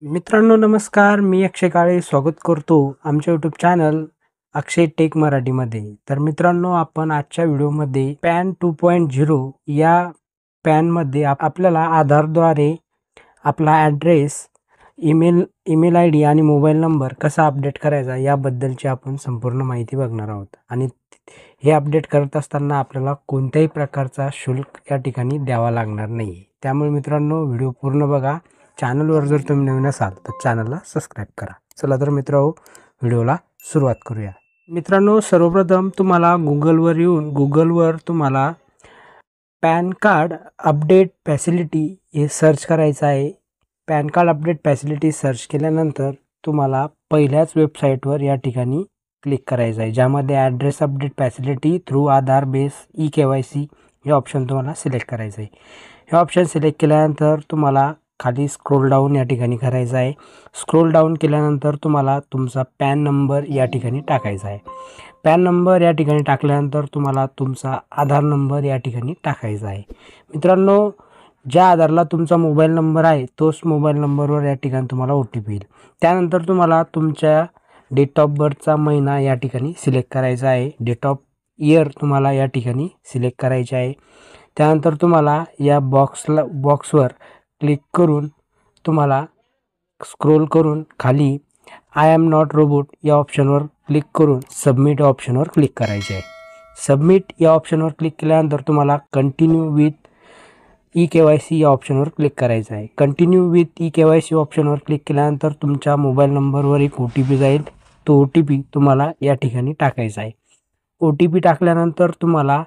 मित्रांनो नमस्कार, मी अक्षय काळे स्वागत करतो आमच्या यूट्यूब चॅनल अक्षय टेक मराठीमध्ये। तर मित्रांनो आपण आजच्या व्हिडिओमध्ये पॅन 2.0 या पॅनमध्ये आपल्याला आधारद्वारे आपला ॲड्रेस, ईमेल आय डी आणि मोबाईल नंबर कसा अपडेट करायचा याबद्दलची आपण संपूर्ण माहिती बघणार आहोत। आणि हे अपडेट करत असताना आपल्याला कोणत्याही प्रकारचा शुल्क या ठिकाणी द्यावा लागणार नाही। त्यामुळे मित्रांनो व्हिडिओ पूर्ण बघा। चॅनलवर जर तुम्ही नवीन असाल तर चॅनलला सबस्क्राईब करा। चला तर मित्रांनो व्हिडिओला सुरुवात करूया। मित्रांनो सर्वप्रथम तुम्हाला गुगलवर तुम्हाला पॅन कार्ड अपडेट फॅसिलिटी हे सर्च करायचं आहे। Pan card update facility search केल्यानंतर तुम्हाला पहिल्याच वेबसाईटवर या ठिकाणी क्लिक करायचं आहे, ज्यामध्ये ॲड्रेस अपडेट फॅसिलिटी थ्रू आधार बेस KYC हे ऑप्शन तुम्हाला सिलेक्ट करायचं आहे। हे ऑप्शन सिलेक्ट केल्यानंतर तुम्हाला खाली स्क्रोल डाऊन या ठिकाणी करायचं आहे। स्क्रोल डाऊन केल्यानंतर तुम्हाला तुमचा पॅन नंबर या ठिकाणी टाकायचा आहे। पॅन नंबर या ठिकाणी टाकल्यानंतर तुम्हाला तुमचा आधार नंबर या ठिकाणी टाकायचा आहे। मित्रांनो ज्या आधारला तुमचा मोबाईल नंबर आहे तोच मोबाईल नंबरवर या ठिकाणी तुम्हाला OTP येईल। त्यानंतर तुम्हाला तुमच्या डेट ऑफ बर्थचा महिना या ठिकाणी सिलेक्ट करायचा आहे। डेट ऑफ इयर तुम्हाला या ठिकाणी सिलेक्ट करायचे आहे। त्यानंतर तुम्हाला या बॉक्सवर क्लिक करून तुम्हाला स्क्रोल करून खाली आय एम नॉट रोबोट या ऑप्शनवर क्लिक करून सबमिट या ऑप्शनवर क्लिक करायचे आहे। सबमिट या ऑप्शनवर क्लिक केल्यानंतर तुम्हाला कंटिन्यू विथ KYC या ऑप्शनवर क्लिक करायचं आहे। कंटिन्यू विथ KYC ऑप्शनवर क्लिक केल्यानंतर तुमच्या मोबाईल नंबरवर एक OTP जाईल। तो OTP तुम्हाला या ठिकाणी टाकायचा आहे। OTP टाकल्यानंतर तुम्हाला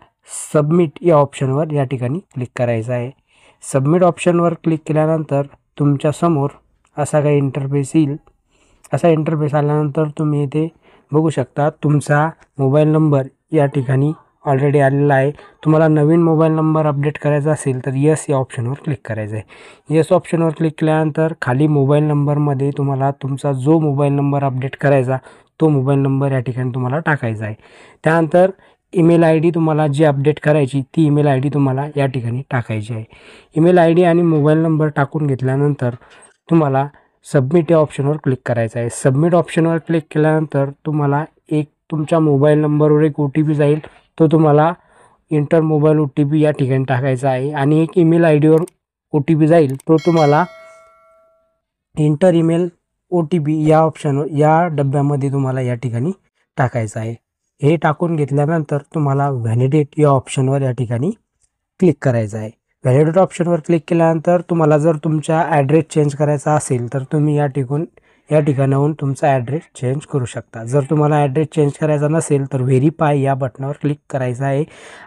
सबमिट या ऑप्शनवर या ठिकाणी क्लिक करायचं आहे। सबमिट ऑप्शनवर क्लिक केल्यानंतर तुमच्यासमोर असा काही इंटरफेस येईल। असा इंटरफेस आल्यानंतर तुम्ही इथे बघू शकता तुमचा मोबाईल नंबर या ठिकाणी ऑलरेडी आलेला आहे। तुम्हाला नवीन मोबाईल नंबर अपडेट करायचा असेल तर यस या ऑप्शनवर क्लिक करायचं आहे। यस ऑप्शनवर क्लिक केल्यानंतर खाली मोबाईल नंबरमध्ये तुम्हाला तुमचा जो मोबाईल नंबर अपडेट करायचा तो मोबाईल नंबर या ठिकाणी तुम्हाला टाकायचा आहे। त्यानंतर ईमेल आय डी तुम्हाला जी अपडेट करायची ती ईमेल आय डी तुम्हाला या ठिकाणी टाकायची आहे। ईमेल आय डी आणि मोबाईल नंबर टाकून घेतल्यानंतर तुम्हाला सबमिट या ऑप्शनवर क्लिक करायचं आहे। सबमिट ऑप्शनवर क्लिक केल्यानंतर तुम्हाला एक तुमच्या मोबाईल नंबरवर एक OTP जाईल। तो तुम्हाला इंटर मोबाईल OTP या ठिकाणी टाकायचा आहे। आणि एक ईमेल आय डीवर OTP जाईल, तो तुम्हाला इंटर ईमेल OTP या ऑप्शनवर या डब्यामध्ये तुम्हाला या ठिकाणी टाकायचं आहे। हे टाकून घेतल्यानंतर तुम्हाला व्हॅलिडेट या ऑप्शनवर या ठिकाणी क्लिक करायचं आहे। व्हॅलिडेट ऑप्शनवर क्लिक केल्यानंतर तुम्हाला जर तुमचा ॲड्रेस चेंज करायचा असेल तर तुम्ही या ठिकाणाहून तुमचा ॲड्रेस चेंज करू शकता। जर तुम्हाला ॲड्रेस चेंज करायचा नसेल तर व्हेरीफाय या बटनावर क्लिक करायचं आहे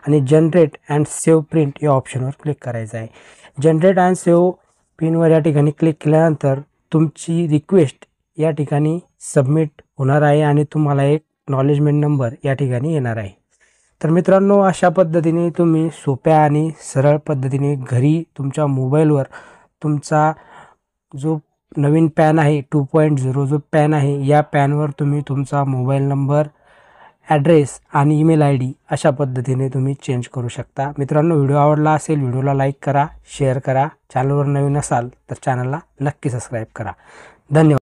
आणि जनरेट अँड सेव्ह प्रिंट या ऑप्शनवर क्लिक करायचं आहे। जनरेट अँड सेव्ह पिनवर या ठिकाणी क्लिक केल्यानंतर तुमची रिक्वेस्ट या ठिकाणी सबमिट होणार आहे आणि तुम्हाला एक एक्नॉलेजमेंट नंबर या ठिकाणी येणार आहे। तर मित्रांनो अशा पद्धतीने तुम्ही सोप्या आणि सरळ पद्धतीने घरी तुमच्या मोबाईलवर तुमचा जो नवीन पॅन आहे 2.0 जो पॅन आहे या पॅनवर तुम्ही तुमचा मोबाईल नंबर, ॲड्रेस आणि ईमेल आय डी अशा पद्धतीने तुम्ही चेंज करू शकता। मित्रांनो व्हिडिओ आवडला असेल व्हिडिओला लाईक करा, शेअर करा। चॅनलवर नवीन असाल तर चॅनलला नक्की सबस्क्राईब करा। धन्यवाद।